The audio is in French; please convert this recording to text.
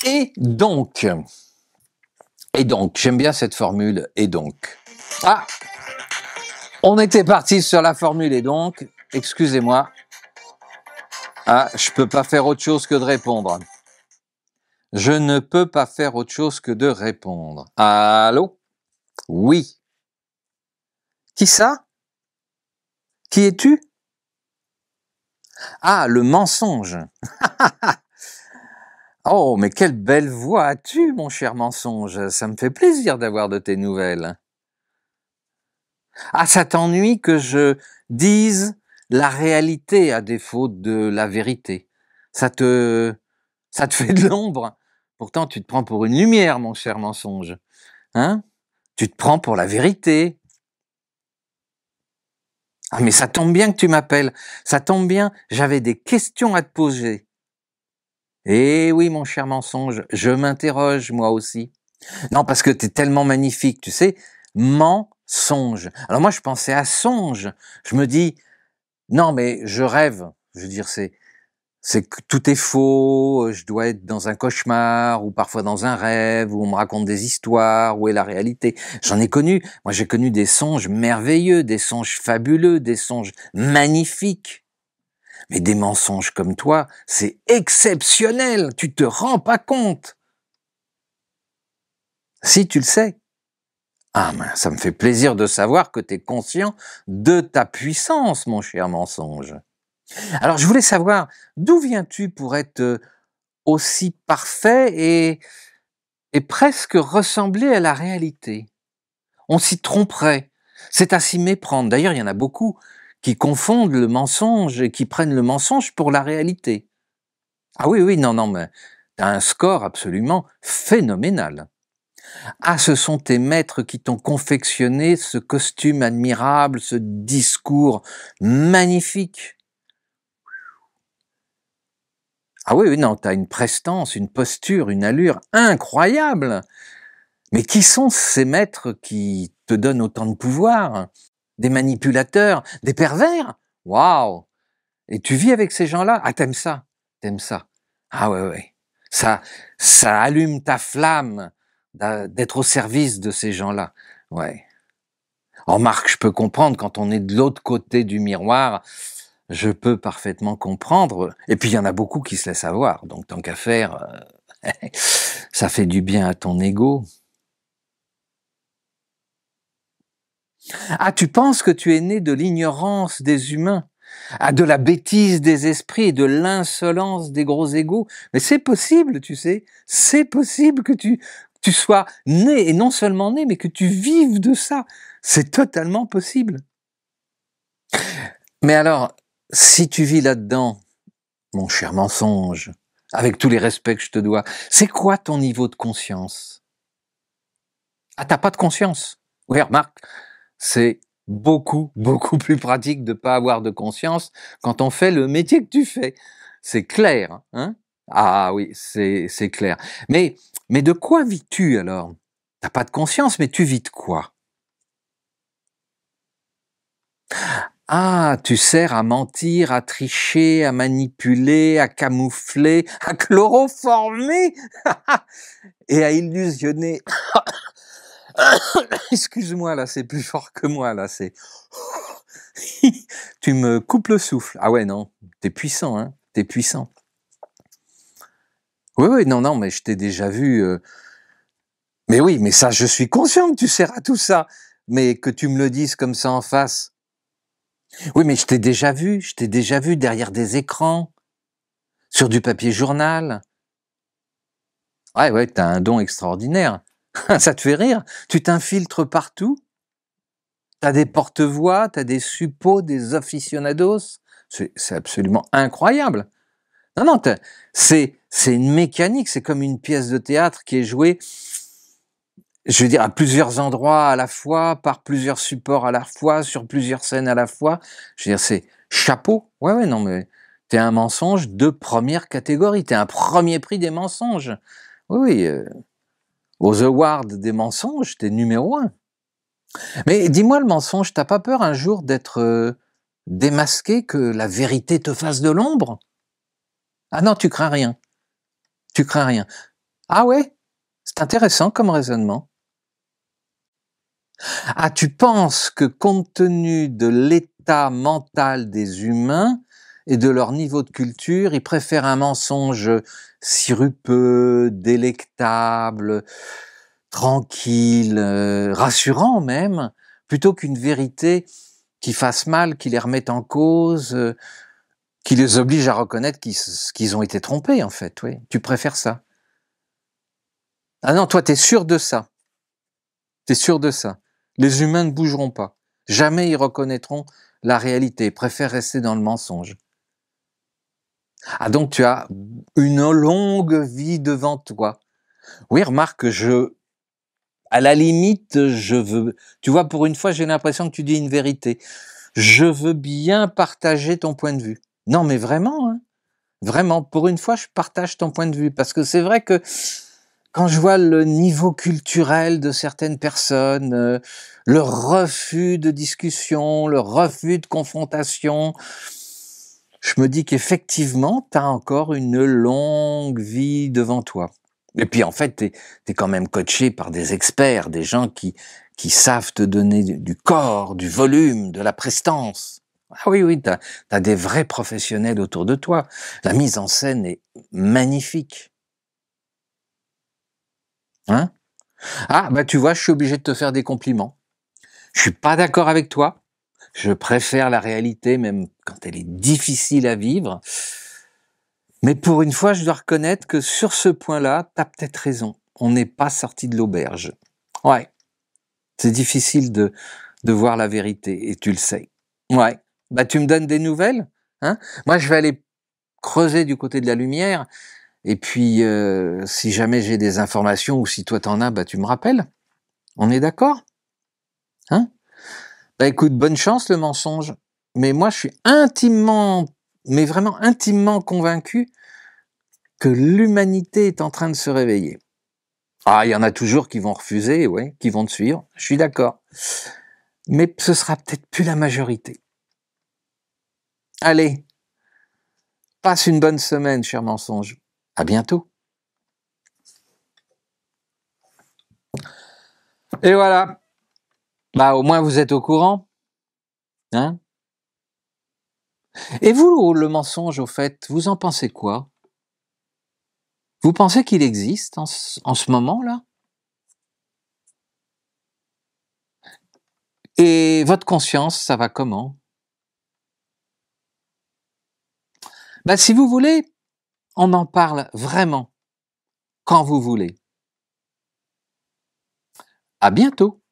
Et donc, j'aime bien cette formule, et donc. Ah, on était parti sur la formule, et donc, excusez-moi. Ah, je peux pas faire autre chose que de répondre. Je ne peux pas faire autre chose que de répondre. Allô? Oui. Qui ça? Qui es-tu? Ah, le mensonge. Oh, mais quelle belle voix as-tu, mon cher mensonge. Ça me fait plaisir d'avoir de tes nouvelles. Ah, ça t'ennuie que je dise la réalité à défaut de la vérité. Ça te fait de l'ombre. Pourtant, tu te prends pour une lumière, mon cher mensonge. Hein? Tu te prends pour la vérité. Ah, mais ça tombe bien que tu m'appelles. Ça tombe bien, j'avais des questions à te poser. Eh oui, mon cher mensonge, je m'interroge, moi aussi. Non, parce que t'es tellement magnifique, tu sais. Mensonge. Alors moi, je pensais à songe. Je me dis, non, mais je rêve. Je veux dire, c'est que tout est faux, je dois être dans un cauchemar, ou parfois dans un rêve, où on me raconte des histoires, où est la réalité. J'en ai connu. Moi, j'ai connu des songes merveilleux, des songes fabuleux, des songes magnifiques. Mais des mensonges comme toi, c'est exceptionnel. Tu te rends pas compte. Si, tu le sais. Ah, ben, ça me fait plaisir de savoir que tu es conscient de ta puissance, mon cher mensonge. Alors, je voulais savoir, d'où viens-tu pour être aussi parfait et presque ressembler à la réalité? On s'y tromperait. C'est à s'y méprendre. D'ailleurs, il y en a beaucoup qui confondent le mensonge et qui prennent le mensonge pour la réalité. Ah oui, oui, non, non, mais t'as un score absolument phénoménal. Ah, ce sont tes maîtres qui t'ont confectionné ce costume admirable, ce discours magnifique. Ah oui, oui, non, t'as une prestance, une posture, une allure incroyable. Mais qui sont ces maîtres qui te donnent autant de pouvoir? Des manipulateurs, des pervers? Waouh! Et tu vis avec ces gens-là? Ah, t'aimes ça? T'aimes ça? Ah ouais, ouais. Ça, ça allume ta flamme d'être au service de ces gens-là. Ouais. Remarque, je peux comprendre quand on est de l'autre côté du miroir, je peux parfaitement comprendre. Et puis il y en a beaucoup qui se laissent avoir, donc tant qu'à faire, ça fait du bien à ton ego. Ah, tu penses que tu es né de l'ignorance des humains, ah, de la bêtise des esprits et de l'insolence des gros égos? Mais c'est possible, tu sais, c'est possible que tu sois né, et non seulement né, mais que tu vives de ça. C'est totalement possible. Mais alors, si tu vis là-dedans, mon cher mensonge, avec tous les respects que je te dois, c'est quoi ton niveau de conscience? Ah, t'as pas de conscience? Oui, remarque, c'est beaucoup, beaucoup plus pratique de pas avoir de conscience quand on fait le métier que tu fais. C'est clair, hein? Ah oui, c'est clair. Mais de quoi vis-tu alors? T'as pas de conscience, mais tu vis de quoi? Ah, tu sers à mentir, à tricher, à manipuler, à camoufler, à chloroformer et à illusionner. Excuse-moi, là, c'est plus fort que moi, là, c'est... Tu me coupes le souffle. Ah ouais, non, t'es puissant, hein, t'es puissant. Oui, oui, non, non, mais je t'ai déjà vu... Mais oui, mais ça, je suis conscient que tu sers à tout ça. Mais que tu me le dises comme ça en face. Oui, mais je t'ai déjà vu derrière des écrans, sur du papier journal. Ouais, ouais, t'as un don extraordinaire. Ça te fait rire? Tu t'infiltres partout? T'as des porte-voix, t'as des suppôts, des aficionados. C'est absolument incroyable. Non, non, c'est une mécanique, c'est comme une pièce de théâtre qui est jouée, je veux dire, à plusieurs endroits à la fois, par plusieurs supports à la fois, sur plusieurs scènes à la fois. Je veux dire, c'est chapeau. Ouais, ouais, non, mais t'es un mensonge de première catégorie. T'es un premier prix des mensonges. Oui, oui, aux awards des mensonges, t'es numéro 1. Mais dis-moi le mensonge, t'as pas peur un jour d'être démasqué, que la vérité te fasse de l'ombre? Ah non, tu crains rien. Tu crains rien. Ah ouais? C'est intéressant comme raisonnement. Ah, tu penses que compte tenu de l'état mental des humains et de leur niveau de culture, ils préfèrent un mensonge sirupeux, délectable, tranquille, rassurant même, plutôt qu'une vérité qui fasse mal, qui les remette en cause, qui les oblige à reconnaître qu'ils ont été trompés en fait, oui. Tu préfères ça? Ah non, toi, t'es sûr de ça. T'es sûr de ça. Les humains ne bougeront pas. Jamais ils reconnaîtront la réalité. Ils préfèrent rester dans le mensonge. Ah donc tu as une longue vie devant toi. Oui, remarque que à la limite, je veux, tu vois, pour une fois, j'ai l'impression que tu dis une vérité. Je veux bien partager ton point de vue. Non, mais vraiment, hein, vraiment, pour une fois, je partage ton point de vue parce que c'est vrai que quand je vois le niveau culturel de certaines personnes, le refus de discussion, le refus de confrontation, je me dis qu'effectivement, tu as encore une longue vie devant toi. Et puis en fait, tu es quand même coaché par des experts, des gens qui savent te donner du corps, du volume, de la prestance. Ah oui, oui, tu as des vrais professionnels autour de toi. La mise en scène est magnifique. Hein? Ah, bah tu vois, je suis obligé de te faire des compliments. Je suis pas d'accord avec toi. Je préfère la réalité, même quand elle est difficile à vivre. Mais pour une fois, je dois reconnaître que sur ce point-là, tu as peut-être raison. On n'est pas sorti de l'auberge. Ouais, c'est difficile de voir la vérité, et tu le sais. Ouais, bah tu me donnes des nouvelles, hein? Moi, je vais aller creuser du côté de la lumière, et puis si jamais j'ai des informations, ou si toi t'en as, bah tu me rappelles. On est d'accord? Hein? Bah écoute, bonne chance le mensonge. Mais moi, je suis intimement, mais vraiment intimement convaincu que l'humanité est en train de se réveiller. Ah, il y en a toujours qui vont refuser, ouais, qui vont te suivre. Je suis d'accord. Mais ce sera peut-être plus la majorité. Allez, passe une bonne semaine, cher mensonge. À bientôt. Et voilà. Bah, au moins vous êtes au courant, hein? Et vous, le mensonge, au fait, vous en pensez quoi? Vous pensez qu'il existe en ce moment-là? Et votre conscience, ça va comment? Bah, si vous voulez, on en parle vraiment quand vous voulez. À bientôt.